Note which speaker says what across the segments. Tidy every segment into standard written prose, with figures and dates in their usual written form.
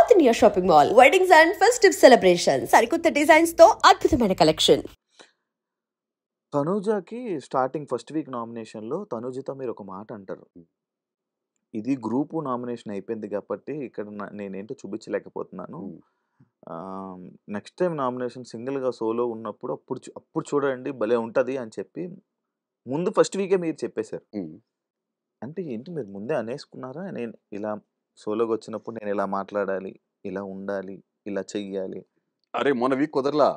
Speaker 1: South India shopping mall weddings and festive celebrations సరికొత్త designs తో అద్భుతమైన కలెక్షన్.
Speaker 2: తనూజకి స్టార్టింగ్ ఫస్ట్ వీక్ నామినేషన్‌లో తనూజతో మీరొక మాట అంటారు. ఇది గ్రూపు నామినేషన్ అయిపోయింది కాబట్టి ఇక్కడ నేనేంటో చూపించలేకపోతున్నాను.
Speaker 3: హ్మ్.
Speaker 2: నెక్స్ట్ టైమ్ నామినేషన్ సింగిల్‌గా సోలో ఉన్నప్పుడు అప్పుడు చూడండి భలే ఉంటది అని చెప్పి ముందు ఫస్ట్ వీకే మీరు చెప్పేశారు.
Speaker 3: హ్మ్.
Speaker 2: అంటే ఏంటి మీరు ముందే అనేసుకున్నారా? నేను ఇలా సోలోగా వచ్చినప్పుడు నేను ఇలా మాట్లాడాలి, ఇలా ఉండాలి, ఇలా చెయ్యాలి.
Speaker 3: అరే మొన్న వీక్ కుదరలా.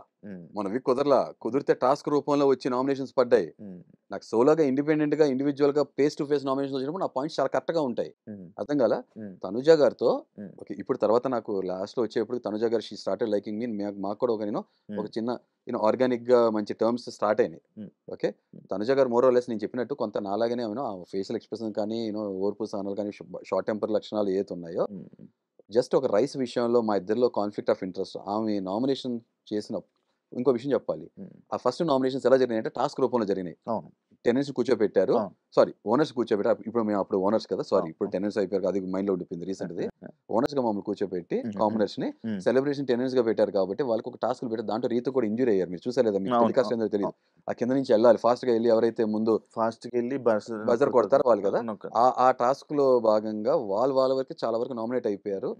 Speaker 3: కుదిరితే టాస్క్ రూపంలో వచ్చి నామినేషన్స్ పడ్డాయి.
Speaker 2: హ్మ్.
Speaker 3: నాకు సోలోగా ఇండిపెండెంట్‌గా, ఇండివిడ్యువల్‌గా ఫేస్ టు ఫేస్ నామినేషన్స్ వచ్చినప్పుడు నా పాయింట్స్ చాలా కరెక్ట్‌గా ఉంటాయి.
Speaker 2: హ్మ్.
Speaker 3: అర్థం కాలా?
Speaker 2: హ్మ్.
Speaker 3: తనుజ గారితో
Speaker 2: హ్మ్.
Speaker 3: ఓకే. ఇప్పుడు తర్వాత నాకు లాస్ట్‌లో వచ్చేప్పుడు తనుజ గారు షీ స్టార్టెడ్ లైకింగ్ మీ. మాకు కూడా ఒక
Speaker 2: హ్మ్.
Speaker 3: చిన్న ఆర్గానిక్‌గా మంచి టర్మ్స్ స్టార్ట్ అయినాయి.
Speaker 2: హ్మ్.
Speaker 3: ఓకే. తనుజ గారు మోర్ ఆర్ లెస్ నేను చెప్పినట్టు కొంత నాలాగానే ఆ ఫేషియల్ ఎక్స్‌ప్రెషన్ కానీ, ఓర్పు సహనాలు కానీ, షార్ట్ టెంపర్ లక్షణాలు ఏవైతే ఉన్నాయో
Speaker 2: హ్మ్.
Speaker 3: జస్ట్ ఒక రైస్ విషయంలో మా ఇద్దరిలో కాన్‌ఫ్లిక్ట్ ఆఫ్ ఇంట్రెస్ట్. ఆమె నామినేషన్ ఇంకో విషయం చెప్పాలి.
Speaker 2: హ్మ్.
Speaker 3: ఆ ఫస్ట్ నామినేషన్స్ ఎలా జరిగినాయంటే టాస్క్ రూపంలో జరిగినాయి.
Speaker 2: అవును.
Speaker 3: టెనెంట్స్‌ని కూర్చోబెట్టారు.
Speaker 2: అవును.
Speaker 3: సారీ ఓనర్స్ కూర్చోబెట్టారు. ఇప్పుడు మేము అప్పుడు ఓనర్స్ కదా! సారీ ఇప్పుడు
Speaker 2: అవును.
Speaker 3: టెనెంట్స్ అయిపోయారు. అది మైండ్‌లో ఉండిపోయింది రీసెంట్‌ది. ఓనర్స్‌గా మమ్మల్ని కూర్చోబెట్టి
Speaker 2: హ్మ్.
Speaker 3: కామనర్స్‌ని
Speaker 2: హ్మ్.
Speaker 3: సెలబ్రేషన్ టెనెంట్స్‌గా పెట్టారు కాబట్టి వాళ్ళకి ఒక టాస్క్‌లు పెట్టారు. దాంట్లో రీతు కూడా ఇంజ్యూర్ అయ్యారు. మీరు చూసారా లేదా? మీకు
Speaker 2: అవును.
Speaker 3: టెలికాస్ట్ అయిందో తెలీదు.
Speaker 2: అవును.
Speaker 3: ఆ కింద నుంచి ఎళ్ళాలి. ఫాస్ట్‌గా ఎళ్లి ఎవరైతే ముందు
Speaker 2: ఫాస్ట్‌గెళ్ళి
Speaker 3: బజర్ కొడతారో వాళ్ళు కదా!
Speaker 2: నొక్కాలి.
Speaker 3: ఆ టాస్క్‌లో భాగంగా వాళ్ళ వరకు చాలా వరకు నామినేట్ అయిపోయారు.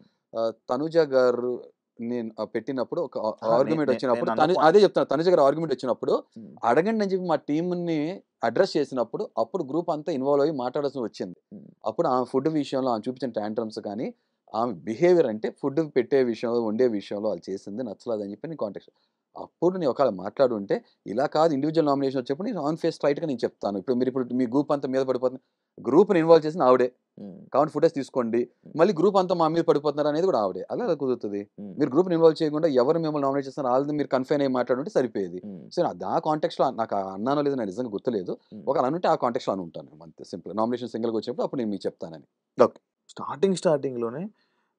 Speaker 3: తనుజ గారు నేను పెట్టినప్పుడు ఒక
Speaker 2: అహా!
Speaker 3: ఆర్గ్యుమెంట్ వచ్చినప్పుడు
Speaker 2: నేనన్న
Speaker 3: అదే చెప్తాను. తనుజ గారు ఆర్గ్యుమెంట్ వచ్చినప్పుడు
Speaker 2: హ్మ్.
Speaker 3: అడగండి అని చెప్పి మా టీమ్‌ని అడ్రెస్ చేసినప్పుడు అప్పుడు గ్రూప్ అంతా ఇన్వాల్వ్ అయ్యి మాట్లాడాల్సి వచ్చింది.
Speaker 2: హ్మ్.
Speaker 3: అప్పుడు ఆమె ఫుడ్ విషయంలో ఆమె చూపించిన టాంట్రమ్స్ కానీ, ఆమె బిహేవియర్ అంటే ఫుడ్ పెట్టే విషయంలో, వండే విషయంలో వాళ్ళు చేసింది నచ్చలేదని చెప్పి నేను కాంటాక్ట్ అప్పుడు నేను ఒకవేళ మాట్లాడుంటే ఇలా కాదు ఇండివిడ్యువల్ నామినేషన్ వచ్చేప్పుడు నేను ఆన్ ఫేస్ స్ట్రెయిట్‌గా నేను చెప్తాను. ఇప్పుడు మీ గ్రూప్ అంతా మీద పడిపోతుంది. గ్రూప్‌ని ఇన్వాల్వ్ చేసింది ఆవిడే.
Speaker 2: హ్మ్.
Speaker 3: కాబట్టి ఫుటేజ్ తీసుకోండి. మళ్ళీ గ్రూప్ అంతా మా మీద పడిపోతున్నారు అనేది కూడా ఆవిడే. అలా ఎలా కుదురుతది?
Speaker 2: హ్మ్.
Speaker 3: మీరు గ్రూప్‌ని ఇన్వాల్వ్ చేయకుండా ఎవరు మిమ్మల్ని నామినేట్ చేస్తున్నారు ఆళ్ళది మీరు కన్ఫైన్ అయ్యి మాట్లాడుంటే సరిపోయేది.
Speaker 2: హ్మ్.
Speaker 3: సో, ఆ కాంటెక్స్ట్‌లో నాకు అన్నానో లేదో నాకు నిజంగా గుర్తులేదు.
Speaker 2: హ్మ్.
Speaker 3: ఒకవేళ అనుంటే ఆ కాంటెక్స్‌లో అనుంటాను నేను అంతే సింపుల్. నామినేషన్ సింగిల్‌గా వచ్చినప్పుడు అప్పుడు నేను మీకు చెప్తానని.
Speaker 2: ఓకే. స్టార్టింగ్‌లోనే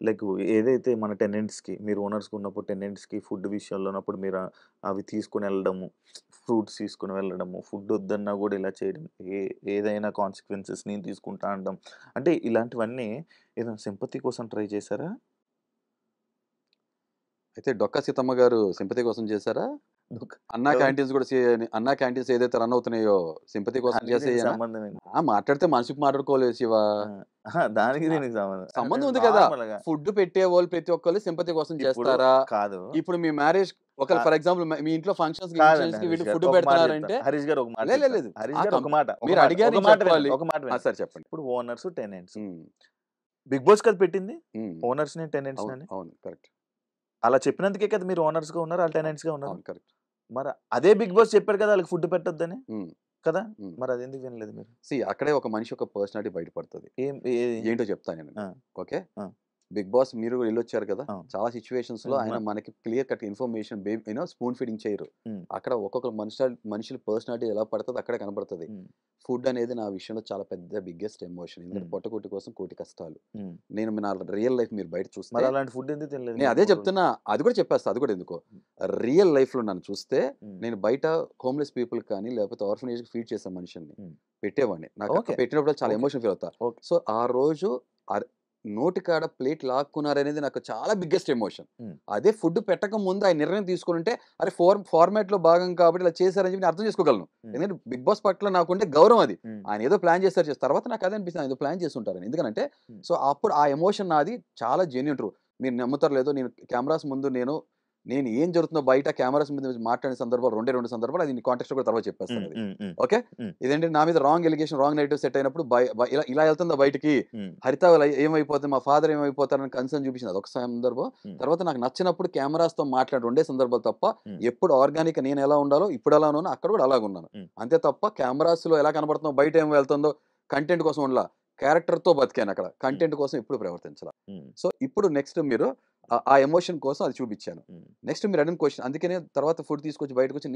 Speaker 2: లైక్ ఏదైతే మన టెనెంట్స్‌కి మీరు ఓనర్స్‌గా ఉన్నప్పుడు టెనెంట్స్‌కి ఫుడ్ విషయంలో ఉన్నప్పుడు మీరు అవి తీసుకొని వెళ్ళడము, ఫ్రూట్స్ తీసుకొని వెళ్ళడము, ఫుడ్ వద్దన్నా కూడా ఇలా చేయడం, ఏదైనా కాన్సిక్వెన్సెస్ నేను తీసుకుంటా అనడం. అంటే ఇలాంటివన్నీ ఏదైనా సింపతి కోసం ట్రై చేశారా?
Speaker 3: అయితే డొక్కా సీతమ్మ గారు సింపతి కోసం చేసారా? అన్నా
Speaker 2: ఎవరు?
Speaker 3: క్యాంటీన్స్ కూడా అన్నా క్యాంటీన్స్ ఏదైతే రన్ అవుతున్నాయో సింపతి కోసం
Speaker 2: దానికి దీనికి
Speaker 3: చేసేయేనా?
Speaker 2: సంబంధం ఏంటి?
Speaker 3: మాట్లాడితే మనిషికి మాట్లాడుకోలేదు శివ.
Speaker 2: ఆ! అహా! దానికి దీనికి సంబంధం. అంటే
Speaker 3: సంబంధం ఉంది కదా!
Speaker 2: నార్మల్‌గా
Speaker 3: ఫుడ్ పెట్టేవాళ్ళు ప్రతి ఒక్కళ్ళు సింపతి కోసం
Speaker 2: ఇప్పుడు
Speaker 3: చేస్తారా?
Speaker 2: కాదు.
Speaker 3: ఇప్పుడు మీ మ్యారేజ్
Speaker 2: కా
Speaker 3: ఫర్ ఎగ్జాంపుల్ మీ ఇంట్లో ఫంక్షన్స్‌కి,
Speaker 2: కాదండి
Speaker 3: గిఫంక్షన్స్‌కి
Speaker 2: హరీష్
Speaker 3: వీళ్ళు
Speaker 2: గారు.
Speaker 3: ఫుడ్
Speaker 2: ఒక మాట చెప్తాను.
Speaker 3: పెడుతున్నారంటే
Speaker 2: హరీష్ గారు ఒక మాట
Speaker 3: లేదు
Speaker 2: చెప్తాను.
Speaker 3: లేదు.
Speaker 2: హరీష్ గారు ఒక మాట,
Speaker 3: మీరు అడిగారు నేను చెప్పాలి.
Speaker 2: ఒక మాట వినండి.
Speaker 3: సరే చెప్పండి.
Speaker 2: ఇప్పుడు ఓనర్స్, టెనెంట్స్.
Speaker 3: హ్మ్.
Speaker 2: బిగ్ బాస్ కదా పెట్టింది.
Speaker 3: హ్మ్.
Speaker 2: ఓనర్స్‌ని,
Speaker 3: అవును.
Speaker 2: టెనెంట్స్‌నని.
Speaker 3: అవును. కరెక్ట్.
Speaker 2: అలా చెప్పినందుకే కదా మీరు ఓనర్స్‌గా ఉన్నారు. ఆళ్ళు
Speaker 3: అవును.
Speaker 2: టెనెంట్స్‌గా ఉన్నారు.
Speaker 3: అవును. కరెక్ట్.
Speaker 2: మరి అదే బిగ్ బాస్ చెప్పారు కదా! ఆళ్ళకి ఫుడ్ పెట్టొద్దని.
Speaker 3: హ్మ్.
Speaker 2: కదా!
Speaker 3: హ్మ్.
Speaker 2: మరి అదెందుకు వినలేదు మీరు?
Speaker 3: అక్కడే ఒక మనిషి యొక్క పర్సనాలిటీ బయటపడతది.
Speaker 2: ఏది?
Speaker 3: ఏంటో చెప్తానేనండి.
Speaker 2: ఆ!
Speaker 3: ఓకే.
Speaker 2: ఆ!
Speaker 3: బిగ్ బాస్ మీరు ఎళ్ళొచ్చారు కదా!
Speaker 2: అవును.
Speaker 3: చాలా సిట్యుయేషన్స్‌లో ఆయన మనకి clear cut information spoon feeding చేయరు.
Speaker 2: హ్మ్.
Speaker 3: అక్కడ ఒక్కొక్క మనుషుల పర్సనాలిటీ ఎలా పడతదో అక్కడే కనపడతది.
Speaker 2: హ్మ్.
Speaker 3: ఫుడ్ అనేది నా విషయంలో చాలా పెద్ద బిగ్గెస్ట్ ఎమోషన్. ఎందుకంటే
Speaker 2: హ్మ్.
Speaker 3: పొట్టకూటి కోసం కోటి కష్టాలు.
Speaker 2: హ్మ్.
Speaker 3: నా రియల్ లైఫ్ మీరు బయట చూస్తే
Speaker 2: మరి అలాంటి ఫుడ్ ఎందుకు తినలేదు
Speaker 3: నేను
Speaker 2: మీరు
Speaker 3: అదే
Speaker 2: 3 రోజులు?
Speaker 3: చెప్తున్నా. అది కూడా చెప్పేస్తా. అది కూడా ఎందుకో.
Speaker 2: హ్మ్.
Speaker 3: రియల్ లైఫ్‌లో నన్ను చూస్తే
Speaker 2: హ్మ్.
Speaker 3: నేను బయట హోమ్‌లెస్ పీపుల్‌కి కానీ లేకపోతే ఆర్ఫనేజ్‌కి ఫీడ్ చేసే మనిషిని.
Speaker 2: హ్మ్.
Speaker 3: పెట్టేవాడిని. నాకు
Speaker 2: ఓకే.
Speaker 3: పెట్టినప్పుడు చాలా
Speaker 2: ఓకే.
Speaker 3: ఎమోషన్ ఫీల్ అవుతా.
Speaker 2: ఓకే.
Speaker 3: సో, ఆ రోజు ఆహ్, నోటికాడ ప్లేట్ లాక్కున్నారనేది నాకు చాలా బిగ్గెస్ట్ ఎమోషన్.
Speaker 2: హ్మ్.
Speaker 3: అదే ఫుడ్ పెట్టక ముందు ఆయన నిర్ణయం తీసుకొనుంటే అరే ఫార్మాట్‌లో భాగం కాబట్టి ఇలా చేశారని చెప్పి నేను అర్థం చేసుకోగలను.
Speaker 2: హ్మ్.
Speaker 3: ఎందుకంటే బిగ్ బాస్ పట్ల నాకుండే గౌరవం అది.
Speaker 2: హ్మ్.
Speaker 3: ఆయన ఏదో ప్లాన్ చేశారు. తర్వాత నాకు అదే అనిపిస్తుంది. ఆయన ఏదో ప్లాన్ చేసుంటారని. ఎందుకనంటే
Speaker 2: హ్మ్.
Speaker 3: సో, అప్పుడు ఆ ఎమోషన్ నాది చాలా జెన్యూన్ ట్రూ. మీరు నమ్ముతారో లేదో నేను కెమెరాస్ ముందు నేను ఏం జరుగుతుందో బయట కెమెరాస్ ముందు మాట్లాడిన సందర్భాలు 2 సందర్భాలు అది కాంటెక్స్ట్‌లో కూడా తర్వాత
Speaker 2: హ్మ్.
Speaker 3: చెప్పేస్తానది.
Speaker 2: హ్మ్. హ్మ్.
Speaker 3: ఓకే.
Speaker 2: హ్మ్.
Speaker 3: ఇదేంటి నా మీద wrong allegation, wrong negative set అయినప్పుడు బయ బ ఇలా ఇలా ఎళ్తుందా బయటికి?
Speaker 2: హ్మ్.
Speaker 3: హరిత ఏమైపోతుంది? మా ఫాదర్ ఏమైపోతారని కన్సర్న్ చూపించింది అదొక సందర్భం.
Speaker 2: హ్మ్.
Speaker 3: తర్వాత నాకు నచ్చినప్పుడు కెమెరాస్‌తో మాట్లాడి 2 సందర్భాలు తప్ప
Speaker 2: హ్మ్.
Speaker 3: ఎప్పుడు ఆర్గానిక్‌గా నేను ఎలా ఉండాలో ఇప్పుడు ఎలా ఉన్నానో అక్కడ కూడా అలాగున్నాను.
Speaker 2: హ్మ్.
Speaker 3: అంతే తప్ప కెమెరాస్‌లో ఎలా కనపడుతున్నావు బయట ఏం వెళ్తుందో కంటెంట్ కోసం ఉండలా. క్యారెక్టర్‌తో బతికానక్కడ.
Speaker 2: హ్మ్.
Speaker 3: కంటెంట్ కోసం ఎప్పుడు ప్రవర్తించలా.
Speaker 2: హ్మ్.
Speaker 3: సో, ఇప్పుడు నెక్స్ట్ మీరు ఆ ఎమోషన్ కోసం అది చూపించాను.
Speaker 2: హ్మ్.
Speaker 3: నెక్స్ట్ మీరు అడిగిన క్వెషన్ అందుకనే తర్వాత ఫుడ్ తీసుకొచ్చి బయటకొచ్చి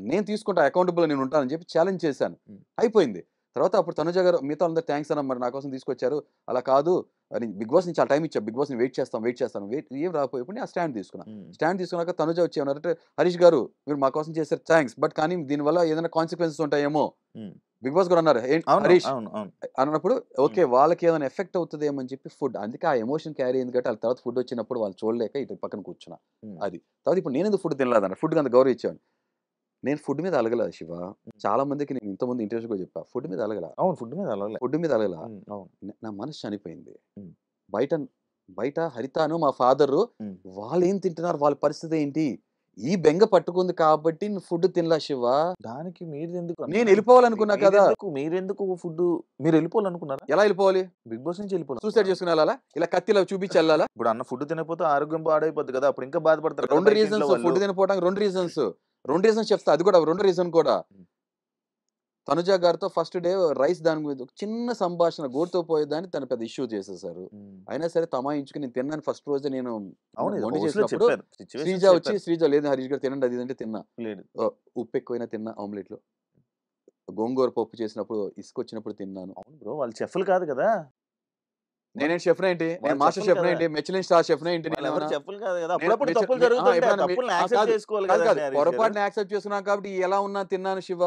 Speaker 3: నేను తీసుకుంటా అకౌంటబుల్‌గా నేను ఉంటానని చెప్పి ఛాలెంజ్ చేశాను.
Speaker 2: హ్మ్.
Speaker 3: అయిపోయింది. తర్వాత అప్పుడు తనుజ గారు మిగతా అందరూ థాంక్స్ అన్న మరి నా కోసం తీసుకొచ్చారు. అలా కాదు అని బిగ్ బాస్ నుంచి చాలా టైమ్ ఇచ్చా. బిగ్ బాస్‌ని వెయిట్ చేస్తాను. ఏం రాకపోయేప్పుడు నేను ఆ స్టాండ్ తీసుకున్నా.
Speaker 2: హ్మ్.
Speaker 3: స్టాండ్ తీసుకున్నాక తనుజ వచ్చి ఏమన్నారంటే, "హరీష్ గారు మీరు మా కోసం చేసారు థాంక్స్. బట్ కానీ దీనివల్ల ఏదైనా కాన్సిక్వెన్సెస్ ఉంటాయేమో.
Speaker 2: హ్మ్.
Speaker 3: బిగ్ బాస్ కూడా అన్నారు ఏంటి
Speaker 2: అవును
Speaker 3: హరీష్
Speaker 2: అవును అవును
Speaker 3: అన్నప్పుడు ఓకే వాళ్ళకి ఏమైనా ఎఫెక్ట్ అవుతుందేమో అని చెప్పి ఫుడ్ అందుకే ఆ ఎమోషన్ క్యారీ అయింది కాబట్టి వాళ్ళ తర్వాత ఫుడ్ వచ్చినప్పుడు వాళ్ళు చూడలేక ఇటు పక్కన కూర్చున్నా అది తర్వాత ఇప్పుడు నేను ఎందుకు ఫుడ్ తినలేదన్న ఫుడ్కి అంత గౌరవం ఇచ్చాను నేను ఫుడ్ మీద అలగల శివ చాలా మందికి నేను ఇంతమంది ఇంటర్వ్యూస్ కూడా చెప్పా ఫుడ్ మీద అలగల
Speaker 2: అవును ఫుడ్ మీద అలవలే
Speaker 3: ఫుడ్ మీద అలగల
Speaker 2: అవును
Speaker 3: నా మనసు చనిపోయింది
Speaker 2: ఉమ్.
Speaker 3: బయట బయట హరితాను మా ఫాదరు
Speaker 2: ఉమ్.
Speaker 3: వాళ్ళు ఏం తింటున్నారు వాళ్ళ పరిస్థితి ఏంటి ఈ బెంగ పట్టుకుంది కాబట్టి ఫుడ్ తినలా శివ
Speaker 2: దానికి మీరు ఎందుకు
Speaker 3: నేను వెళ్ళిపోవాలనుకున్నా కదా
Speaker 2: మీరెందుకు ఫుడ్ మీరు వెళ్ళిపోవాలనుకున్నారా
Speaker 3: ఎలా వెళ్ళిపోవాలి
Speaker 2: బిగ్ బాస్ నుంచి వెళ్ళిపోవాలి
Speaker 3: సూసైడ్ చేసుకుని వెళ్ళాలా ఇలా కత్తిలా చూపించి వెళ్ళాలా
Speaker 2: ఇప్పుడు అన్న ఫుడ్ తినకపోతే ఆరోగ్యం పాడైపోద్ది కదా అప్పుడు ఇంకా బాధపడతారు కదా
Speaker 3: రెండు
Speaker 2: బయట
Speaker 3: రీజన్స్
Speaker 2: ఇంట్లో వాళ్ళు.
Speaker 3: ఫుడ్ తినపోవడానికి రెండు రీజన్స్ చెప్తా అది కూడా రెండు రీజన్ కూడా తనుజ గారితో ఫస్ట్ డే రైస్ దాని మీద ఒక చిన్న సంభాషణ గోటుతో పోయేదాన్ని తను పెద్ద ఇష్యూ చేసేసారు
Speaker 2: ఉమ్.
Speaker 3: అయినా సరే తమాయించుకుని నేను తిన్నాను ఫస్ట్ రోజే నేను
Speaker 2: అవును ఇది
Speaker 3: వండి
Speaker 2: host లో
Speaker 3: చేసినప్పుడు
Speaker 2: చెప్పారు. Situations
Speaker 3: శ్రీజ వచ్చి
Speaker 2: చెప్పారు.
Speaker 3: శ్రీజ లేదు హరీష్ గారు తినండి అది అంటే తిన్నా
Speaker 2: లేదు
Speaker 3: ఉప్పు ఎక్కువైనా తిన్నా ఆమ్లెట్లో గోంగూర పప్పు చేసినప్పుడు ఇసుక వచ్చినప్పుడు తిన్నాను
Speaker 2: అవును బ్రో వాళ్ళు చెఫ్లు కాదు కదా
Speaker 3: నేనేం షెఫ్ ఏంటి నేను
Speaker 2: వాళ్ళు
Speaker 3: మాస్టర్
Speaker 2: చెఫ్లు
Speaker 3: షెఫ్
Speaker 2: కదా.
Speaker 3: ఏంటి మెచ్లిన్ స్టార్ షెఫ్ ఏంటి
Speaker 2: వాళ్ళు
Speaker 3: నేను
Speaker 2: ఎవరు
Speaker 3: ఏమన్నా?
Speaker 2: చెఫ్లు కాదు కదా
Speaker 3: నేను-
Speaker 2: అప్పుడప్పుడు
Speaker 3: నేను
Speaker 2: తప్పులు
Speaker 3: చెప్-
Speaker 2: జరుగుతుంటాయి
Speaker 3: ఎప్పుడన్నా
Speaker 2: తప్పులు
Speaker 3: కాదు,
Speaker 2: యాక్సెప్ట్ చేసుకోవాలి
Speaker 3: కాదు,
Speaker 2: కదా
Speaker 3: కాదు, పొరపాటున యాక్సెప్ట్ చేసుకున్నాను కాబట్టి ఎలా ఉన్నా తిన్నాను శివ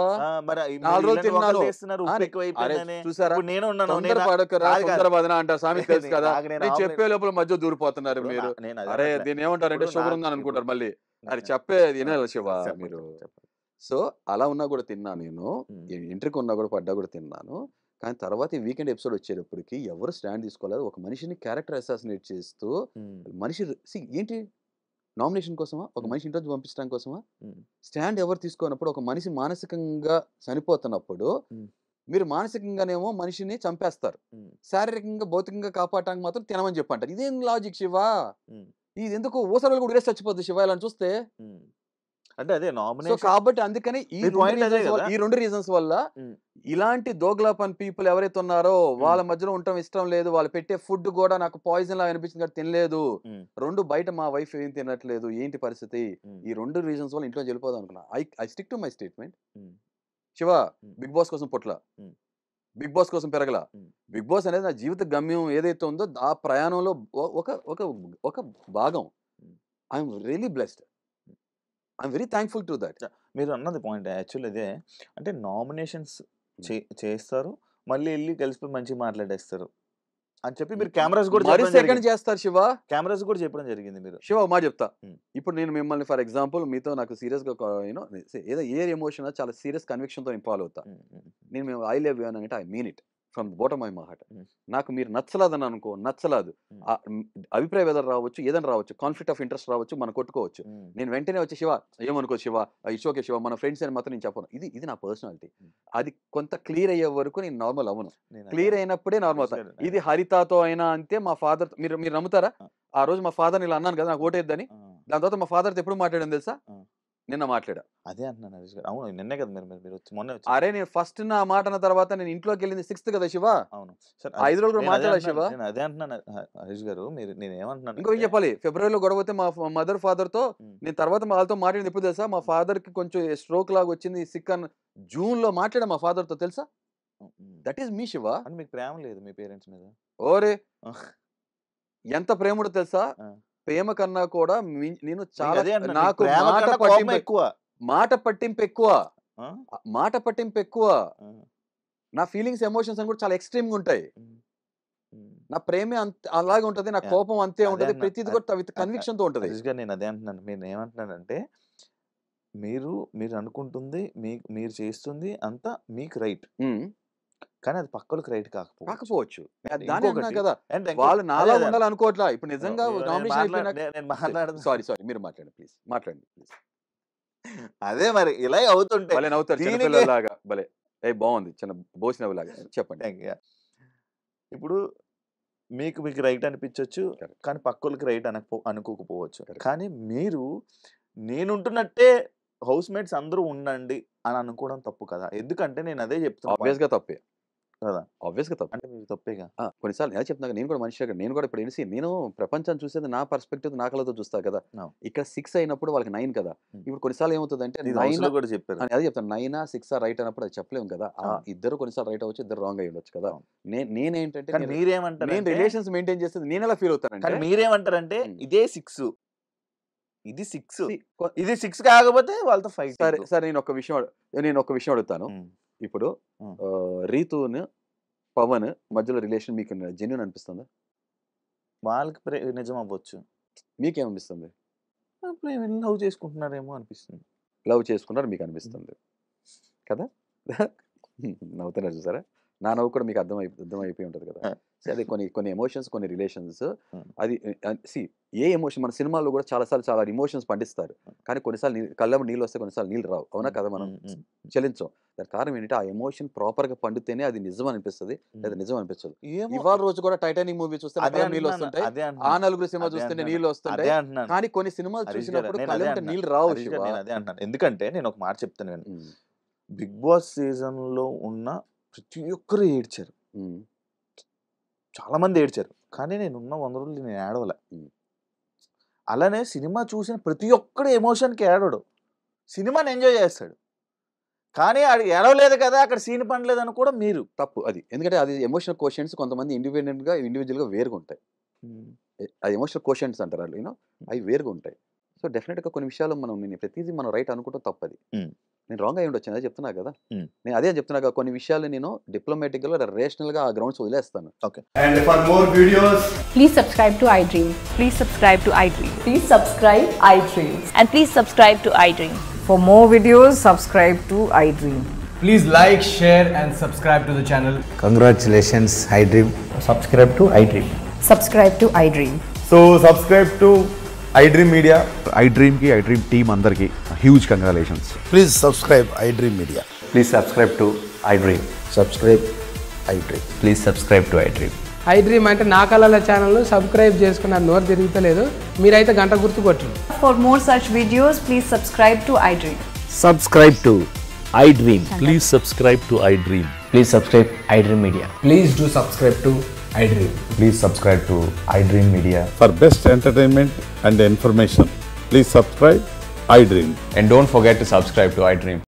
Speaker 2: మరి
Speaker 3: 4 రోజులు
Speaker 2: ఇలాంటి
Speaker 3: తిన్నాను.
Speaker 2: ఒకళ్ళు చేస్తున్నారు ఉప్పు
Speaker 3: అరే,
Speaker 2: ఎక్కువైపోయిందని
Speaker 3: చూసారా
Speaker 2: ఇప్పుడు నేను ఉన్నాను
Speaker 3: తొందర పడకరా
Speaker 2: కాదు, కాదు.
Speaker 3: తొందర బదన అంటారు సామెత తెలుసు కదా
Speaker 2: నాకు నేను
Speaker 3: నేను
Speaker 2: ఆమ్లెట్
Speaker 3: చెప్పే లోపల మధ్య దూరిపోతున్నారు
Speaker 2: ఇప్పుడు
Speaker 3: మీరు
Speaker 2: నేను అదే
Speaker 3: అరే
Speaker 2: అనట్లే.
Speaker 3: దీన్ని ఏమంటారంటే
Speaker 2: ఇప్పుడు
Speaker 3: షుగర్
Speaker 2: నాకు
Speaker 3: ఉందని అనుకుంటారు
Speaker 2: ఇప్పుడు-
Speaker 3: మళ్ళీ అది చెప్పేది వినాలి శివ
Speaker 2: చెప్పండి,
Speaker 3: మీరు
Speaker 2: చెప్పండి.
Speaker 3: సో అలా ఉన్నా కూడా తిన్నా నేను
Speaker 2: ఉమ్.
Speaker 3: ఇంటర్కి ఉన్నా కూడా పడ్డా కూడా తిన్నాను కానీ తర్వాత ఈ వీకెండ్ ఎపిసోడ్ వచ్చేటప్పటికి ఎవరు స్టాండ్ తీసుకోలేదు ఒక మనిషిని క్యారెక్టర్ అసాసినేట్ చేస్తూ
Speaker 2: ఉమ్.
Speaker 3: మనిషి ఏంటి నామినేషన్ కోసమా ఒక
Speaker 2: ఉమ్.
Speaker 3: మనిషి ఇంట్లో పంపించడం కోసమా
Speaker 2: ఉమ్.
Speaker 3: స్టాండ్ ఎవరు తీసుకోనప్పుడు ఒక మనిషి మానసికంగా చనిపోతున్నప్పుడు
Speaker 2: ఉమ్.
Speaker 3: మీరు మానసికంగానేమో మనిషిని చంపేస్తారు
Speaker 2: ఉమ్.
Speaker 3: శారీరకంగా భౌతికంగా కాపాడటానికి మాత్రం తినమని చెప్పంటారు ఇదేం లాజిక్ శివ
Speaker 2: ఉమ్.
Speaker 3: ఇది ఎందుకు ఊసరలు కూడా ఉరేసి చచ్చిపోద్ది శివ ఇలా చూస్తే
Speaker 2: ఉమ్. అంటే అదే
Speaker 3: సో
Speaker 2: నామినేషన్
Speaker 3: కాబట్టి అందుకని
Speaker 2: మీ point అదే కదా?
Speaker 3: ఈ రెండు రీజన్స్ వల్ల
Speaker 2: ఉమ్.
Speaker 3: ఇలాంటి దోగ్లాపన్ పీపుల్ ఎవరైతే ఉన్నారో వాళ్ళ మధ్యలో ఉండటం ఇష్టం లేదు వాళ్ళు పెట్టే ఫుడ్ కూడా నాకు పాయిజన్ లా అనిపించింది కాబట్టి తినలేదు
Speaker 2: ఉమ్.
Speaker 3: రెండు బయట మా వైఫ్ ఏం తినట్లేదు ఏంటి పరిస్థితి
Speaker 2: ఉమ్.
Speaker 3: ఈ రెండు రీజన్స్ వల్ల ఇంట్లో వెళ్ళిపోదాం అనుకున్నా I stick to my statement
Speaker 2: um.
Speaker 3: Shiva
Speaker 2: um.
Speaker 3: Bigg Boss కోసం పుట్ల
Speaker 2: ఉమ్.
Speaker 3: బిగ్ బాస్ కోసం పెరగల
Speaker 2: ఉమ్.
Speaker 3: బిగ్ బాస్ అనేది నా జీవిత గమ్యం ఏదైతే ఉందో ఆ ప్రయాణంలో ఒక ఒక ఒక భాగం I'm really blessed I'm very thankful to that
Speaker 2: మీరు అన్నది పాయింట్ యాక్చువల్ ఇదే అంటే నామినేషన్స్ చేస్తారు మళ్ళీ వెళ్ళి కలిసిపోయి మంచిగా మాట్లాడేస్తారు అని చెప్పి మీరు కెమెరాస్ కూడా
Speaker 3: మరి
Speaker 2: చెప్పడం
Speaker 3: సెకండ్
Speaker 2: జరిగింది.
Speaker 3: చేస్తారు శివ
Speaker 2: కెమెరాస్ కూడా చెప్పడం జరిగింది మీరు
Speaker 3: శివ మా చెప్తా
Speaker 2: ఉమ్.
Speaker 3: ఇప్పుడు నేను మిమ్మల్ని ఫర్ ఎగ్జాంపుల్ మీతో నాకు సీరియస్ గా యూనో ఏదో ఏ ఎమోషన్ చాలా సీరియస్ కన్విక్షన్ తో ఇన్వాల్వ్ అవుతా
Speaker 2: ఉమ్. ఉమ్.
Speaker 3: నేను మేము ఐ లవ్ యూ అని అంటే I mean it from bottom my heart
Speaker 2: Mm.
Speaker 3: నాకు మీరు నచ్చలేదని అనుకో నచ్చలేదు
Speaker 2: Mm.
Speaker 3: అభిప్రాయ వేదన రావచ్చు ఏదైనా రావచ్చు కాన్ఫ్లిక్ట్ ఆఫ్ ఇంట్రెస్ట్ రావచ్చు మనం కొట్టుకోవచ్చు
Speaker 2: ఉమ్.
Speaker 3: నేను వెంటనే వచ్చి శివ ఏమనుకో శివ ఇట్స్ ఓకే శివ మన ఫ్రెండ్స్ అని మాత్రం నేను చెప్పను ఇది నా పర్సనాలిటీ
Speaker 2: Mm.
Speaker 3: అది కొంత క్లియర్ అయ్యే వరకు నేను నార్మల్ అవ్వను
Speaker 2: నేను
Speaker 3: క్లియర్
Speaker 2: అదే-
Speaker 3: అయినప్పుడే నార్మల్ అవుతా
Speaker 2: సరే,
Speaker 3: ఇది హరితతో అయినా అంతే మా ఫాదర్ మీరు నమ్ముతారా
Speaker 2: ఆ.
Speaker 3: ఆ రోజు మా ఫాదర్ ఇలా అన్నాను కదా నాకు ఓటేద్దని
Speaker 2: ఆ.
Speaker 3: దాని తర్వాత మా ఫాదర్తో ఎప్పుడు మాట్లాడాను తెలుసా
Speaker 2: ఆ.
Speaker 3: నిన్న మాట్లాడా
Speaker 2: అదే అంటున్నాను హరీష్ గారు అవును నిన్నే కదా మీరు వచ్చి మొన్న వచ్చి
Speaker 3: అరే నేను ఫస్ట్ నా మాట అన్న తర్వాత నేను ఇంట్లోకి వెళ్ళింది 6th కదా శివ
Speaker 2: అవును సరే
Speaker 3: 5 రోజులు
Speaker 2: నేను అదే
Speaker 3: మాట్లాడా
Speaker 2: అంటున్నాను,
Speaker 3: శివ
Speaker 2: నేను అదే అంటున్నాను హరీష్ గారు మీరు నేను ఏమంటున్నాను
Speaker 3: ఇంకో చెప్పాలి ఫిబ్రవరిలో గొడవ అయితే మా మదర్ ఫాదర్ తో నేను తర్వాత వాళ్ళతో మాట్లాడింది ఎప్పుడు తెలుసా మా ఫాదర్ కి కొంచెం స్ట్రోక్ లాగా వచ్చింది సిక్ అని జూన్ లో మాట్లాడా మా ఫాదర్ తో తెలుసా దట్ ఈస్ మీ శివ
Speaker 2: అంటే మీకు ప్రేమ లేదు మీ పేరెంట్స్ మీద
Speaker 3: ఓరే
Speaker 2: ఆ.
Speaker 3: ఎంత ప్రేమడు తెలుసా
Speaker 2: ఆ.
Speaker 3: ప్రేమ కన్నా కూడా నేను
Speaker 2: మీకు
Speaker 3: చాలా
Speaker 2: అదే అంటున్నాను,
Speaker 3: నాకు
Speaker 2: మీకు ప్రేమ
Speaker 3: మాట
Speaker 2: కన్నా కోపం
Speaker 3: పట్టింపు
Speaker 2: ఎక్కువ
Speaker 3: మాట పట్టింపు ఎక్కువ
Speaker 2: ఆ?
Speaker 3: మాట పట్టింపు ఎక్కువ
Speaker 2: ఆ.
Speaker 3: నా ఫీలింగ్స్ ఎమోషన్స్ అని కూడా చాలా ఎక్స్ట్రీమ్ గా ఉంటాయి
Speaker 2: ఉమ్. ఉమ్.
Speaker 3: నా ప్రేమే అంత అలాగే ఉంటది నా
Speaker 2: యా.
Speaker 3: కోపం అంతే
Speaker 2: అదే
Speaker 3: ఉంటది
Speaker 2: అన్న-
Speaker 3: ప్రతిది కూడా విత్ కన్విక్షన్ తో ఉంటది
Speaker 2: హరీష్ గారు నేను అదే అంటున్నాను మీరు ఏమంటున్నానంటే మీరు అనుకుంటుంది మీరు చేస్తుంది అంతా మీకు రైట్
Speaker 3: ఉమ్,
Speaker 2: కానీ అది పక్కలకు రైట్ కాకపోవచ్చు
Speaker 3: కాకపోవచ్చు దాని అన్నా
Speaker 2: ఇంకొకటి
Speaker 3: కదా
Speaker 2: అంటే
Speaker 3: వాళ్ళు నాలా
Speaker 2: అదే.
Speaker 3: ఉండాలి అనుకోవట్లా ఇప్పుడు నిజంగా
Speaker 2: నేను
Speaker 3: నామినేషన్ అయిపోయినాక
Speaker 2: నేను మాట్లాడదు
Speaker 3: సారీ మీరు మాట్లాడండి ప్లీజ్ మాట్లాడండి ప్లీజ్
Speaker 2: అదే మరి ఇలా అవుతుంటే
Speaker 3: భలే నవ్వుతారు
Speaker 2: దీనికి-
Speaker 3: చిన్నపిల్లలాగా భలే భలే చిన్న బోసినవిలాగా చెప్పండి
Speaker 2: ఇంకా ఇప్పుడు మీకు రైట్ అనిపించవచ్చు
Speaker 3: Correct.
Speaker 2: కానీ పక్కోళ్ళకి రైట్ అనుకోకపోవచ్చు
Speaker 3: Correct.
Speaker 2: కానీ మీరు నేనుంటున్నట్టే హౌస్ మేట్స్ అందరూ ఉండండి అని అనుకోవడం తప్పు కదా ఎందుకంటే నేను అదే చెప్తున్నా
Speaker 3: ఆబ్వియస్ గా తప్పే
Speaker 2: కదా
Speaker 3: ఆబ్వియస్ గా తప్పే
Speaker 2: అంటే మీరు తప్పేగా
Speaker 3: కొన్నిసార్లు ఎలా చెప్తున్నా నేను కూడా మనిషి నేను కూడా ఇప్పుడు తెలిసి నేను ప్రపంచాన్ని చూసేది నా పర్స్పెక్టివ్ నా కళతో చూస్తా కదా
Speaker 2: No.
Speaker 3: ఇక్కడ 6 అయినప్పుడు వాళ్ళకి 9 కదా ఇప్పుడు కొన్నిసార్లు ఏమవుతుంది
Speaker 2: ఇది house లో
Speaker 3: అంటే
Speaker 2: కూడా చెప్పారు
Speaker 3: అదే చెప్తాను 9 6 రైట్ అన్నప్పుడు అది చెప్పలేము కదా ఇద్దరు కొన్నిసార్లు రైట్ అవ్వచ్చు ఇద్దరు రాంగ్ అయ్యి ఉండొచ్చు కదా
Speaker 2: అవును.
Speaker 3: నేనేంటంటే
Speaker 2: కానీ మీరేమంటారు
Speaker 3: నేను రిలేషన్స్ మెయింటైన్ చేసేది నేను ఎలా ఫీల్ అవుతానంటే
Speaker 2: కానీ మీరేమంటారంటే
Speaker 3: ఉమ్.
Speaker 2: ఇదే 6 ఇది 6
Speaker 3: See,
Speaker 2: ఇది 6 కాకపోతే వాళ్ళతో ఫైట్
Speaker 3: సరే నేను ఒక విషయం అడుగుతాను ఇప్పుడు
Speaker 2: ఉం.
Speaker 3: రీతును పవన్ మధ్యలో రిలేషన్ మీకు జెన్యున్ అనిపిస్తుందా?
Speaker 2: వాళ్ళకి నిజం అవ్వచ్చు,
Speaker 3: మీకేమనిపిస్తుంది?
Speaker 2: లవ్ చేసుకుంటున్నారేమో అనిపిస్తుంది.
Speaker 3: లవ్ చేసుకున్నారు మీకు అనిపిస్తుంది కదా? నవ్వుతున్నారు చూసారా? నా నవ్వు కూడా మీకు అర్థమైపోయి ఉంటుంది కదా. అదే కొన్ని ఎమోషన్స్, కొన్ని రిలేషన్స్, అది ఏ ఎమోషన్ మన సినిమాల్లో కూడా చాలా ఎమోషన్స్ పండిస్తారు, కానీ కొన్నిసార్లు కళ్ళ నీళ్ళు వస్తే కొన్నిసార్లు నీళ్ళు రావు, అవునా కదా? మనం చెల్లించాం. దాని కారణం ఏంటంటే ఆ ఎమోషన్ ప్రాపర్ గా పండితేనే అది నిజం అనిపిస్తుంది, లేదా నిజం అనిపించదు. ఇవాళ రోజు కూడా టైటానిక్ మూవీ చూస్తే నీళ్ళు వస్తుంటాయి, ఆ నలుగురు సినిమా చూస్తే నీళ్ళు వస్తుంటాయి, కానీ కొన్ని సినిమాలు చూసినప్పుడు కళ్ళ నీళ్ళు రావు.
Speaker 2: అదే అంటున్నాను, ఎందుకంటే నేను ఒక మాట చెప్తాను కానీ బిగ్ బాస్ సీజన్ లో ఉన్న ప్రతి ఒక్కరు ఏడ్చారు, చాలా మంది ఏడ్చారు, కానీ నేనున్న 100 రోజులు నేను ఏడవలే. అలానే సినిమా చూసిన ప్రతి ఒక్కడు ఎమోషన్కి ఏడవడు, సినిమాని ఎంజాయ్ చేస్తాడు, కానీ అది ఏడవలేదు కదా అక్కడ సీన్ పడలేదు అని కూడా మీరు
Speaker 3: తప్పు. అది ఎందుకంటే అది ఎమోషనల్ క్వశ్చన్స్ కొంతమంది ఇండివిజువల్గా వేరుగా ఉంటాయి. అది ఎమోషనల్ క్వశ్చన్స్ అంటారు వాళ్ళు, యూనో, అవి వేరుగా ఉంటాయి. సో డెఫినెట్గా కొన్ని విషయాలు నేను ప్రతిదీ మనం రైట్ అనుకుంటాం తప్పది. నేను రాంగ్ అయ్యి ఉండొచ్చు, అదే చెప్తున్నా కదా. నేను అదే చెప్తున్నా కదా, కొన్ని విషయాలు నేను డిప్లొమాటిక్గా రేషనల్గా ఆ గ్రౌండ్స్ వదిలేస్తాను.
Speaker 2: Okay.
Speaker 4: And for more videos,
Speaker 5: Please subscribe to iDream. Please subscribe to iDream.
Speaker 1: Please subscribe iDream.
Speaker 5: And please subscribe to iDream.
Speaker 6: For more videos, subscribe to iDream.
Speaker 4: please like, share and subscribe to the channel.
Speaker 7: Congratulations, iDream. Subscribe to iDream.
Speaker 6: Subscribe to iDream.
Speaker 4: So subscribe to iDream Media.
Speaker 8: iDream ki iDream team andarki huge congratulations.
Speaker 7: Please subscribe iDream Media.
Speaker 8: Please subscribe to iDream.
Speaker 7: Subscribe iDream.
Speaker 8: Please subscribe to iDream.
Speaker 9: iDream అంటే నా కళల channel subscribe చేసుకున్న నోరు తిరుగుతలేదు, మీరైతే గంట గుర్తు కొట్టండి.
Speaker 5: For more such videos, please subscribe to iDream.
Speaker 7: Subscribe to iDream.
Speaker 10: Please subscribe to iDream.
Speaker 7: Please subscribe iDream Media.
Speaker 4: Please do subscribe to iDream.
Speaker 8: Please subscribe to iDream Media.
Speaker 11: For best entertainment and information, please subscribe iDream.
Speaker 8: And don't forget to subscribe to iDream.